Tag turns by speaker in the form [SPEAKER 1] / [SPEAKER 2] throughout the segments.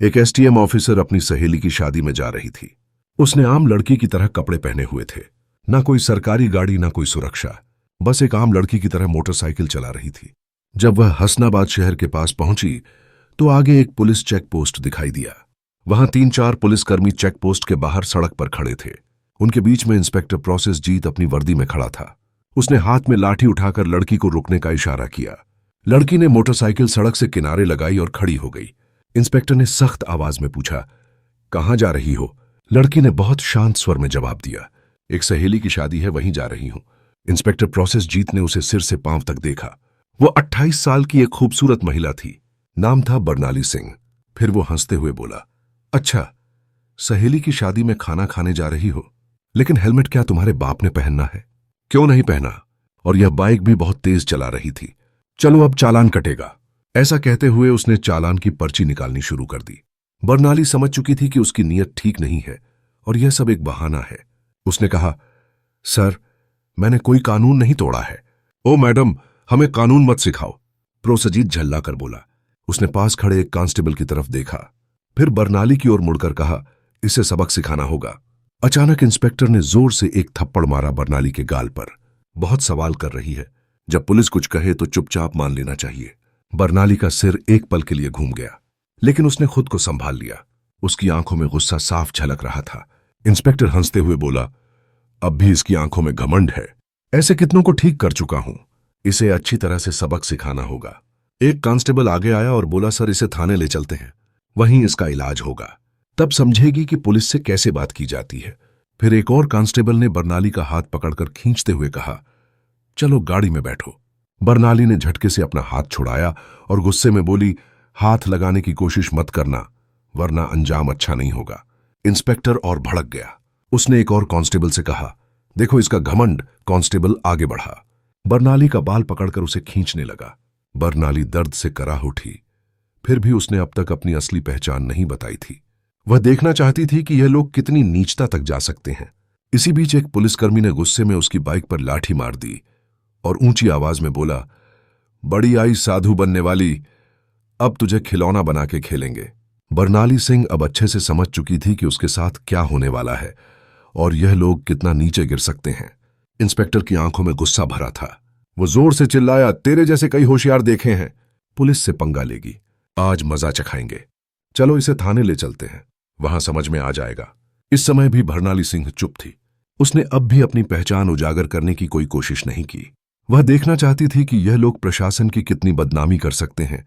[SPEAKER 1] एक STM officer अपनी सहेली की शादी में जा रही थी। उसने आम लड़की की तरह कपड़े पहने हुए थे। ना कोई सरकारी गाड़ी, ना कोई सुरक्षा, बस एक आम लड़की की तरह मोटरसाइकिल चला रही थी। जब वह हसनाबाद शहर के पास पहुंची तो आगे एक पुलिस चेक पोस्ट दिखाई दिया। वहां 3-4 पुलिसकर्मी चेक पोस्ट के बाहर सड़क पर खड़े थे। उनके बीच में इंस्पेक्टर प्रोसेसजीत अपनी वर्दी में खड़ा था। उसने हाथ में लाठी उठाकर लड़की को रुकने का इशारा किया। लड़की ने मोटरसाइकिल सड़क से किनारे लगाई और खड़ी हो गई। इंस्पेक्टर ने सख्त आवाज में पूछा, कहां जा रही हो? लड़की ने बहुत शांत स्वर में जवाब दिया, एक सहेली की शादी है, वहीं जा रही हूं। इंस्पेक्टर प्रोसेसजीत ने उसे सिर से पांव तक देखा। वो 28 साल की एक खूबसूरत महिला थी। नाम था बरनाली सिंह। फिर वो हंसते हुए बोला, अच्छा, सहेली की शादी में खाना खाने जा रही हो, लेकिन हेलमेट क्या तुम्हारे बाप ने पहनना है? क्यों नहीं पहना? और यह बाइक भी बहुत तेज चला रही थी। चलो अब चालान कटेगा। ऐसा कहते हुए उसने चालान की पर्ची निकालनी शुरू कर दी। बरनाली समझ चुकी थी कि उसकी नीयत ठीक नहीं है और यह सब एक बहाना है। उसने कहा, सर, मैंने कोई कानून नहीं तोड़ा है। ओ मैडम, हमें कानून मत सिखाओ, प्रोसेसजीत झल्ला कर बोला। उसने पास खड़े एक कांस्टेबल की तरफ देखा, फिर बरनाली की ओर मुड़कर कहा, इसे सबक सिखाना होगा। अचानक इंस्पेक्टर ने जोर से एक थप्पड़ मारा बरनाली के गाल पर। बहुत सवाल कर रही है, जब पुलिस कुछ कहे तो चुपचाप मान लेना चाहिए। बरनाली का सिर एक पल के लिए घूम गया, लेकिन उसने खुद को संभाल लिया। उसकी आंखों में गुस्सा साफ झलक रहा था। इंस्पेक्टर हंसते हुए बोला, अब भी इसकी आंखों में घमंड है। ऐसे कितनों को ठीक कर चुका हूं, इसे अच्छी तरह से सबक सिखाना होगा। एक कांस्टेबल आगे आया और बोला, सर, इसे थाने ले चलते हैं, वहीं इसका इलाज होगा, तब समझेगी कि पुलिस से कैसे बात की जाती है। फिर एक और कांस्टेबल ने बरनाली का हाथ पकड़कर खींचते हुए कहा, चलो गाड़ी में बैठो। बरनाली ने झटके से अपना हाथ छुड़ाया और गुस्से में बोली, हाथ लगाने की कोशिश मत करना, वरना अंजाम अच्छा नहीं होगा। इंस्पेक्टर और भड़क गया। उसने एक और कांस्टेबल से कहा, देखो इसका घमंड। कांस्टेबल आगे बढ़ा, बरनाली का बाल पकड़कर उसे खींचने लगा। बरनाली दर्द से कराह उठी। फिर भी उसने अब तक अपनी असली पहचान नहीं बताई थी। वह देखना चाहती थी कि यह लोग कितनी नीचता तक जा सकते हैं। इसी बीच एक पुलिसकर्मी ने गुस्से में उसकी बाइक पर लाठी मार दी और ऊंची आवाज में बोला, बड़ी आई साधु बनने वाली, अब तुझे खिलौना बना के खेलेंगे। बरनाली सिंह अब अच्छे से समझ चुकी थी कि उसके साथ क्या होने वाला है और यह लोग कितना नीचे गिर सकते हैं। इंस्पेक्टर की आंखों में गुस्सा भरा था। वो जोर से चिल्लाया, तेरे जैसे कई होशियार देखे हैं, पुलिस से पंगा लेगी, आज मजा चखाएंगे। चलो इसे थाने ले चलते हैं, वहां समझ में आ जाएगा। इस समय भी बरनाली सिंह चुप थी। उसने अब भी अपनी पहचान उजागर करने की कोई कोशिश नहीं की। वह देखना चाहती थी कि यह लोग प्रशासन की कितनी बदनामी कर सकते हैं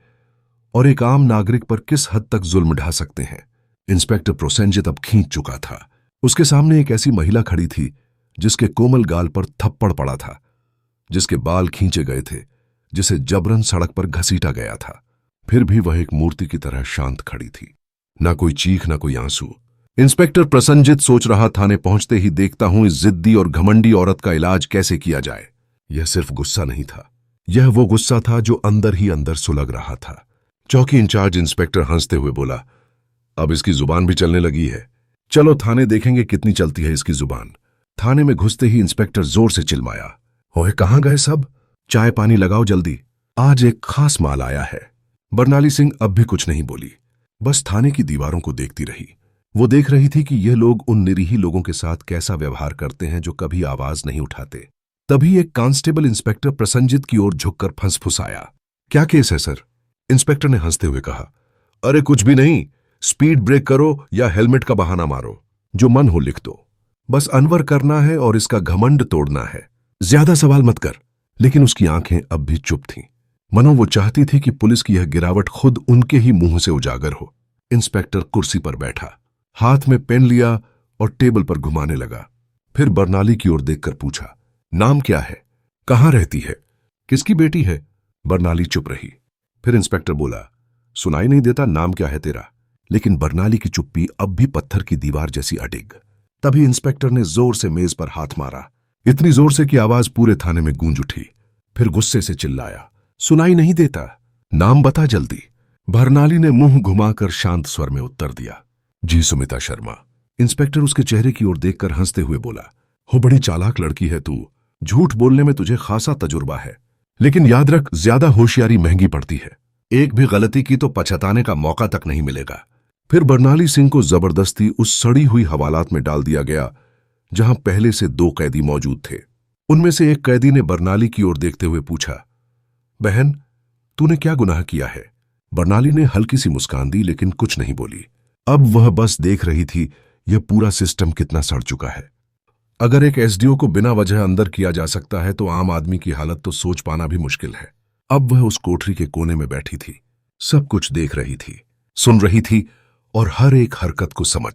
[SPEAKER 1] और एक आम नागरिक पर किस हद तक जुल्म ढा सकते हैं। इंस्पेक्टर प्रोसेनजीत अब खींच चुका था। उसके सामने एक ऐसी महिला खड़ी थी जिसके कोमल गाल पर थप्पड़ पड़ा था, जिसके बाल खींचे गए थे, जिसे जबरन सड़क पर घसीटा गया था। फिर भी वह एक मूर्ति की तरह शांत खड़ी थी, ना कोई चीख, ना कोई आंसू। इंस्पेक्टर प्रसन्नजीत सोच रहा, थाने पहुंचते ही देखता हूं इस जिद्दी और घमंडी औरत का इलाज कैसे किया जाए। यह सिर्फ गुस्सा नहीं था, यह वो गुस्सा था जो अंदर ही अंदर सुलग रहा था। चौकी इंचार्ज इंस्पेक्टर हंसते हुए बोला, अब इसकी जुबान भी चलने लगी है, चलो थाने देखेंगे कितनी चलती है इसकी जुबान। थाने में घुसते ही इंस्पेक्टर जोर से चिल्लाया, ओए कहां गए सब? चाय पानी लगाओ जल्दी, आज एक खास माल आया है। बरनाली सिंह अब भी कुछ नहीं बोली, बस थाने की दीवारों को देखती रही। वो देख रही थी कि यह लोग उन निरीह लोगों के साथ कैसा व्यवहार करते हैं जो कभी आवाज नहीं उठाते। तभी एक कांस्टेबल इंस्पेक्टर प्रसन्नजीत की ओर झुककर फंसफुसाया, क्या केस है सर? इंस्पेक्टर ने हंसते हुए कहा, अरे कुछ भी नहीं, स्पीड ब्रेक करो या हेलमेट का बहाना मारो, जो मन हो लिख दो। बस अनवर करना है और इसका घमंड तोड़ना है, ज्यादा सवाल मत कर। लेकिन उसकी आंखें अब भी चुप थीं। मनो वो चाहती थी कि पुलिस की यह गिरावट खुद उनके ही मुंह से उजागर हो। इंस्पेक्टर कुर्सी पर बैठा, हाथ में पेन लिया और टेबल पर घुमाने लगा। फिर बरनाली की ओर देखकर पूछा, नाम क्या है? कहां रहती है? किसकी बेटी है? बरनाली चुप रही। फिर इंस्पेक्टर बोला, सुनाई नहीं देता नाम क्या है तेरा? लेकिन बरनाली की चुप्पी अब भी पत्थर की दीवार जैसी अडिग। तभी इंस्पेक्टर ने जोर से मेज पर हाथ मारा, इतनी जोर से कि आवाज पूरे थाने में गूंज उठी। फिर गुस्से से चिल्लाया, सुनाई नहीं देता, नाम बता जल्दी। बरनाली ने मुंह घुमाकर शांत स्वर में उत्तर दिया, जी सुमिता शर्मा। इंस्पेक्टर उसके चेहरे की ओर देखकर हंसते हुए बोला, हो बड़ी चालाक लड़की है तू, झूठ बोलने में तुझे खासा तजुर्बा है, लेकिन याद रख, ज्यादा होशियारी महंगी पड़ती है। एक भी गलती की तो पछताने का मौका तक नहीं मिलेगा। फिर बरनाली सिंह को जबरदस्ती उस सड़ी हुई हवालात में डाल दिया गया जहां पहले से 2 कैदी मौजूद थे। उनमें से एक कैदी ने बरनाली की ओर देखते हुए पूछा, बहन, तूने क्या गुनाह किया है? बरनाली ने हल्की सी मुस्कान दी लेकिन कुछ नहीं बोली। अब वह बस देख रही थी यह पूरा सिस्टम कितना सड़ चुका है। अगर एक एसडीओ को बिना वजह अंदर किया जा सकता है तो आम आदमी की हालत तो सोच पाना भी मुश्किल है। अब वह उस कोठरी के कोने में बैठी थी, सब कुछ देख रही थी, सुन रही थी और हर एक हरकत को समझ